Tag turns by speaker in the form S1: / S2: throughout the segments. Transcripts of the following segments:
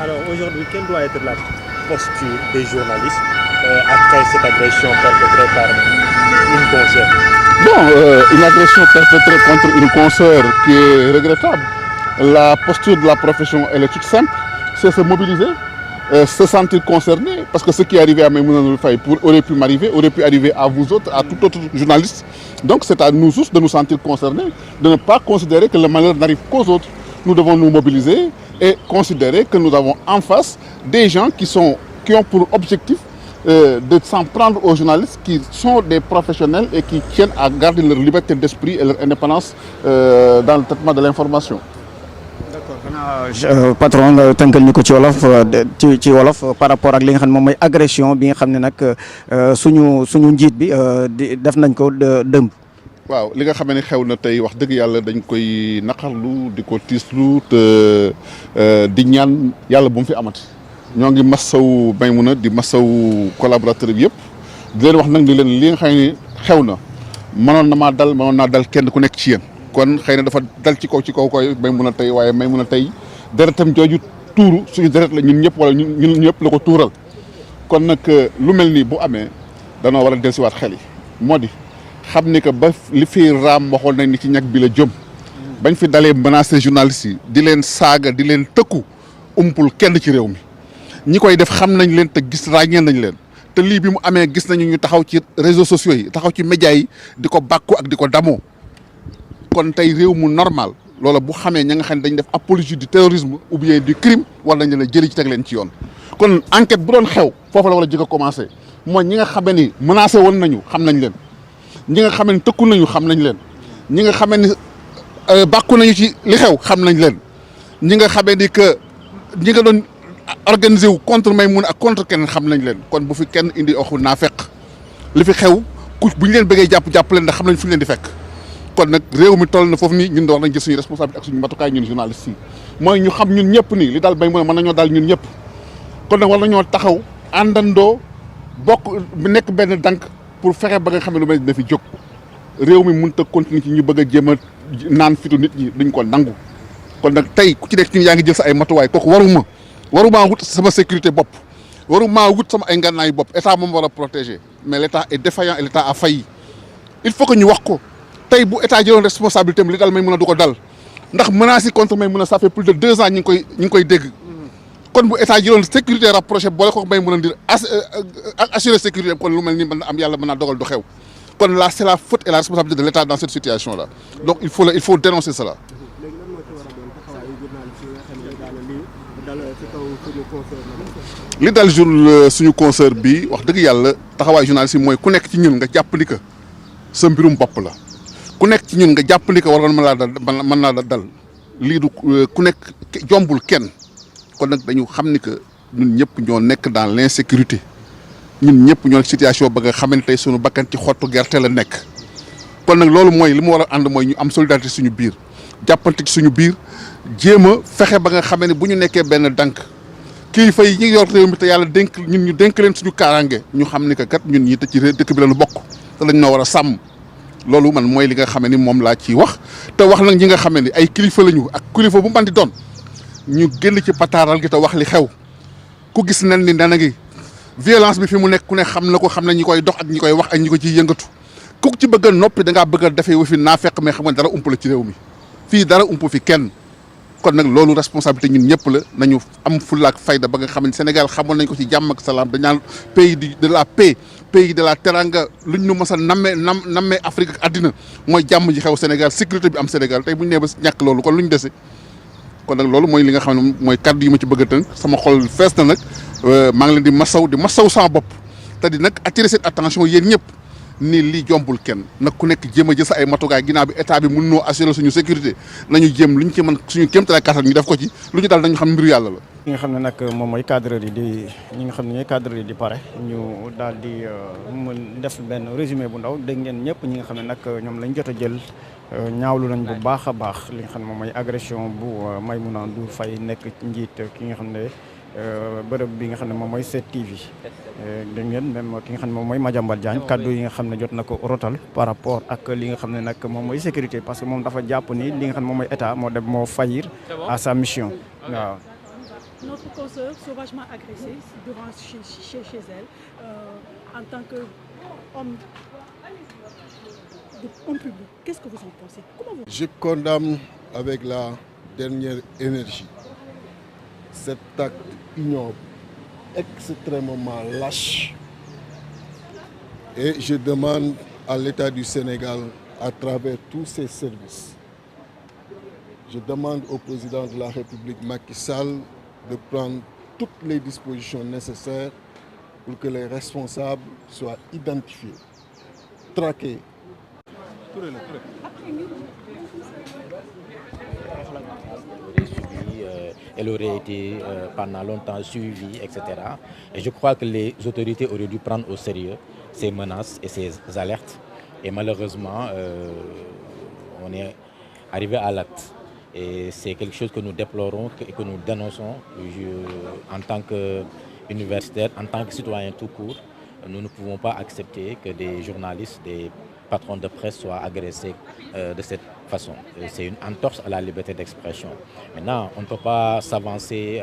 S1: Alors aujourd'hui, quelle doit être la posture des journalistes après cette agression perpétrée par une consoeur?
S2: Bon, une agression perpétrée contre une consoeur qui est regrettable. La posture de la profession, elle est toute simple, c'est se mobiliser, se sentir concerné, parce que ce qui est arrivé à Maïmouna Ndour Faye aurait pu m'arriver, aurait pu arriver à vous autres, à tout autre journaliste. Donc c'est à nous tous de nous sentir concernés, de ne pas considérer que le malheur n'arrive qu'aux autres. Nous devons nous mobiliser et considérer que nous avons en face des gens qui ont pour objectif de s'en prendre aux journalistes qui sont des professionnels et qui tiennent à garder leur liberté d'esprit et leur indépendance dans le traitement de l'information.
S3: D'accord, patron nga tënkal ñu ko ci wolof par rapport ak li nga xam ne moom mooy agression bi nga xam ne nag suñu njiit bi def nañ ko dëmb.
S2: waaw li nga xam ne xew na tey wax dëgg yàlla dañ koy naqarlu di ko tiislu te di ñaan yàlla bu mu fi amati. ñoo ngi masaw Maïmouna di masaw collaborateur bi yëpp di leen wax nag ni leen li nga xam ne xew na mënoon naa dal kenn ku nekk ci yéen. kon xëy na dafa dal ci kaw koy Maïmouna tey waaye Maïmouna tey deretam jooju tuuru suñu deret la ñun ñëpp wala ñun ñëpp la ko tuural kon nag lu mel nii bu amee danoo war a dellusiwaat xel yi moo di xam ni que ba li fi raam waxoon nañ ni ci ñag bi la jëm bañ fi dalee menacer journalistes yi di leen saaga di leen tëkku umpul kenn ci réew mi ñi koy def xam nañ leen te gis ràññee nañ leen te lii bi mu amee gis nañu ñu taxaw ci réseaux sociaux yi taxaw ci médias yi di ko bàkku ak di ko damoo kon tey réew mu normal loola bu xamee ña nga xam ne dañ def apologie du terrorisme ou bien du crime war nañ leen a jëli ci teg leen ci yoon kon enquête bu doon xew foofu la war a jëkk a commencé mooy ñi nga xamee ni menacé woon nañu xam nañ leen ñi nga xamee ni tëkku nañu xam nañ leen ñi nga xamee ni bàkku nañu ci li xew xam nañ leen ñi nga xamee ni que ñi nga doon organisé wu contre Maïmouna ak contre keneen xam nañ leen kon bu fi kenn indi waxu naa fekk li fi xew ku bu ñu leen bëggee jàpp leen ndax xam nañ fu ñu leen di fekk kon nag réew mi toll na foofu nii ñun war nañ jël suñu responsabilité ak suñu matukaay ñun journalistes yi mooy ñu xam ñun ñëpp nii li daal Maïmouna mën nañoo daal ñun ñëpp kon nag war nañoo taxaw àndandoo bokk nekk benn dank pour fexe ba nga xam ne lu mel dina fi jóg réew mi mënut a continuer ci ñu bëgg a jéem a naan fitu nit ñi duñ ko nangu kon nag tey ku ci nekk ñun yaa ngi jël sa ay matuwaay kooku waruma wut sama sécurité bopp waruma wut sama ay ngànnaayu bopp état moom war a protéger mais l' état est défaillant et l' état a failli il faut que ñu wax ko tey bu état jëloon responsabilité am li dal Maïmouna du ko dal ndax menaces yi contre Maïmouna ça fait plus de 2 ans ñu ngi koy dégg kon bu état jëloon sécurité rapproché boole ko Maïmouna di assurer sécurité kon lu mel ni mën na am yàlla mën naa dogal du xew kon là c' est la faute et la responsabilité de l' état dans cette situation là donc il faut dénoncer cela. li dal suñu concert bi wax dëgg yàlla taxawaay journaliste yi mooy ku nekk ci ñun nga jàpp ni que sa mbirum bopp la ku nekk ci ñun nga jàpp ni que war mën naa la dal lii du ku nekk jombul kenn kon nag dañu xam ni que ñun ñëpp ñoo nekk dans l' insécurité ñun ñëpp ñoo situation ba nga xamante tey suñu bakkan ci xottu gerte la nekk kon nag loolu mooy li mu war a ànd mooy ñu am solidarité suñu biir jàppante ci suñu biir jéem a fexe ba nga xamee ne bu ñu nekkee benn dank kilifa yi ñi yor réew mi te yàlla dénk ñun ñu dénk leen suñu kaaraange ñu xam ni que kat ñun ñi te ci dëkk bi lañu bokk te lañ noo war a sàmm loolu man mooy li nga xamee ni moom laa ciy wax te wax nag ñi nga xamee ni ay kilifa lañu ak kilifa bu mën di doon ñu génn ci pataaral gi te wax li xew ku gis nen ni dana ngi violence bi fi mu nekk ku ne xam na ko xam na ñi koy dox ak ñi koy wax ak ñi ko ciy yëngatu ku ci bëgg a noppi da ngaa bëgg a defee wu fi naa fekk mais xam nga dara ump la ci réew mi fii dara ump fi kenn kon nag loolu responsabilité ñun ñëpp la nañu am fulla ak fayda ba nga xam ne Sénégal xamoon nañ ko ci jàmm ak salaam dañ naan pays de la paix pays de la teranga luñ ñu mës a nammee Afrique ak àddina mooy jàmm ji xew Sénégal sécurité bi am Sénégal tey bu ñu nee ba ñàkk loolu kon lu ñu dese kon nag loolu mooy li nga xam ne mooy kàddu yi ma ci bëgg a tënk sama xol fees na nag maa ngi leen di masaw sama bopp te di nag attirer cette attention yéen ñëpp nii lii jombul kenn nag ku nekk jéem a jël sa ay matukaay ginnaaw bi état bi mën noo assurer suñu sécurité nañu jéem lu ñu ci mën suñu kéemtalaay kàttan ñu def ko ci lu ñu daal nañu xam mbiru yàlla la.
S3: ñi nga xam ne nag moom mooy cadreur yi ñi nga xam ne ñooy cadreur yi di pare ñu daal di mën def benn résumé bu ndaw dégg ngeen ñëpp ñi nga xam ne nag ñoom lañ jot a jël ñaawlu nañ bu baax a baax li nga xam ne moom mooy agression bu Maïmouna Ndour Faye nekk njiit ki nga xam ne bërëb bi nga xam ne moom mooy 7TV dégg ngeen même ki nga xam ne moom mooy Madiambal Diagne kaddu yi nga xam ne jot na ko rotal par rapport ak li nga xam ne nag moom mooy sécurité parce que moom dafa jàpp ni li nga xam ne moom mooy état moo faillir à sa mission waaw.
S4: notre consoeur sauvagement agressée devant chez elle en tant qu'homme public. Qu'est-ce que vous en pensez?
S5: Je condamne avec la dernière énergie cet acte ignoble, extrêmement lâche. Et je demande à l'État du Sénégal, à travers tous ses services, je demande au président de la République Macky Sall de prendre toutes les dispositions nécessaires pour que les responsables soient identifiés, traqués.
S6: Elle aurait été pendant longtemps suivie, etc. Et je crois que les autorités auraient dû prendre au sérieux ces menaces et ces alertes. Et malheureusement, on est arrivé à l'acte. Et c'est quelque chose que nous déplorons et que nous dénonçons en tant qu'universitaires, en tant que citoyens tout court. Nous ne pouvons pas accepter que des journalistes, des patrons de presse soient agressés de cette façon. C'est une entorse à la liberté d'expression. Maintenant, on ne peut pas s'avancer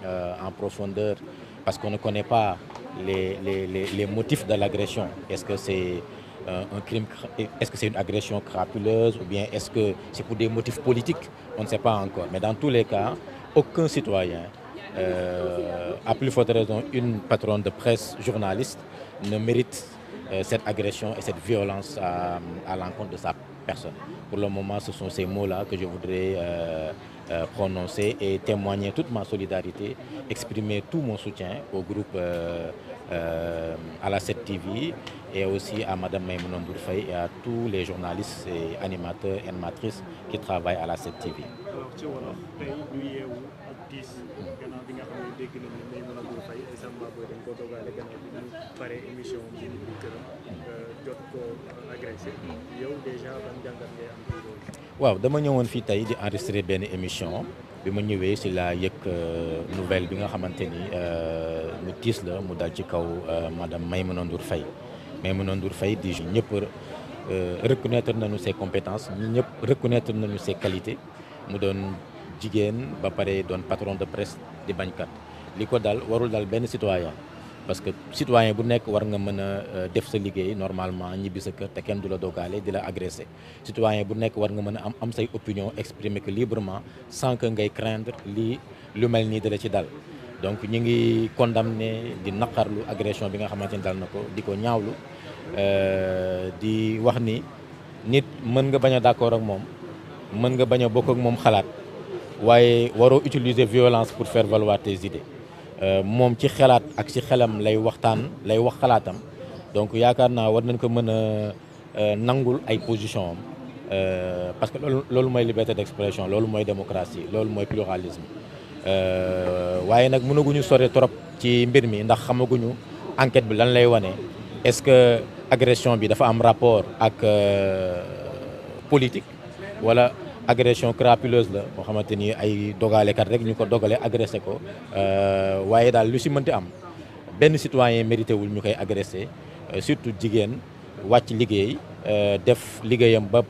S6: en profondeur parce qu'on ne connaît pas les motifs de l'agression. Est-ce que c'est un crime, est-ce que c'est une agression crapuleuse ou bien est-ce que c'est pour des motifs politiques? On ne sait pas encore. Mais dans tous les cas, aucun citoyen, à plus forte raison une patronne de presse journaliste, ne mérite cette agression et cette violence à l'encontre de sa personne. Pour le moment, ce sont ces mots-là que je voudrais prononcer et témoigner toute ma solidarité, exprimer tout mon soutien au groupe à la 7TV et aussi à Madame Maïmouna Ndour Faye et à tous les journalistes et animateurs et animatrices qui travaillent à la 7TV.
S1: Alors ci wolof tey ñu yeewu ak tiis gannaaw bi nga xam ne dégg nañu Maïmouna Ndour Faye et Samba Boy dañ ko dogale gannaaw bi ñu pare émission bi ñu bi këram jot ko agressé yow déjà ban jàngat ngay am ci loolu.
S6: waaw dama ñëwoon fii tey di enregistrer benn émission bi ma ñëwee si la yëg nouvelle bi nga xamante ni mu tiis la mu dal ci kaw madame Maïmouna Ndour Faye. Maïmouna Ndour Faye di ñëpp reconnaître nañu ses compétences ñëpp reconnaître nañu ses qualités mu doon jigéen ba pare doon patron de presse di bañkat li ko dal warul dal benn citoyen parce que citoyen bu nekk war nga mën a def sa liggéey normalement ñibbi sa kër te kenn du la dogaale di la agressé citoyen bu nekk war nga mën a am say opinion exprimer que librement sans que ngay craindre lii lu mel nii dala ci dal donc ñu ngi condamné di naqarlu agression bi nga xamante ni dal na ko di ko ñaawlu di wax ni nit mën nga bañ a d'accord ak moom mën nga bañ a bokk ak moom xalaat waaye waroo utiliser violence pour faire valoir tes idées moom ci xalaat ak ci xelam lay waxtaan lay wax xalaatam donc yaakaar naa war nañ ko mën a nangul ay position am parce que loolu mooy liberté d'expression loolu mooy démocratie loolu mooy pluralisme waaye nag mënaguñu sore trop ci mbir mi ndax xamaguñu enquête bi lan lay wane est-ce que agression bi dafa am rapport ak politique wala agression crapuleuse la boo xamante ni ay dogalekat rek ñu ko dogale agressé ko waaye daal lu si mënti am benn citoyen mérité wul ñu koy agressé surtout jigéen wàcc liggéey def liggéeyam ba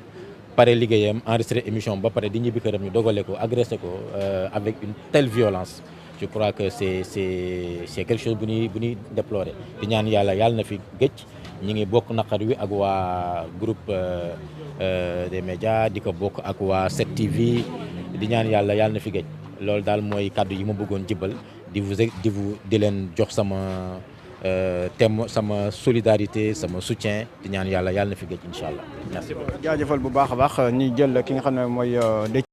S6: pare liggéeyam enregistré émission ba pare di ñibbi këram ñu dogale ko agressé ko avec une telle violence je crois que c'est quelque chose bu ñuy déplorer di ñaan yàlla na fi gëj ñi ngi bokk naqar wi ak waa groupe des médias di ko bokk ak waa 7TV di ñaan yàlla na fi gëj loolu daal mooy kàddu yi ma bëggoon jibal di leen jox sama thème sama solidarité sama soutien di ñaan yàlla na fi gëj incha allah merci beaucoup.
S3: jaajëfal bu baax a baax ñi jël ki nga xam ne mooy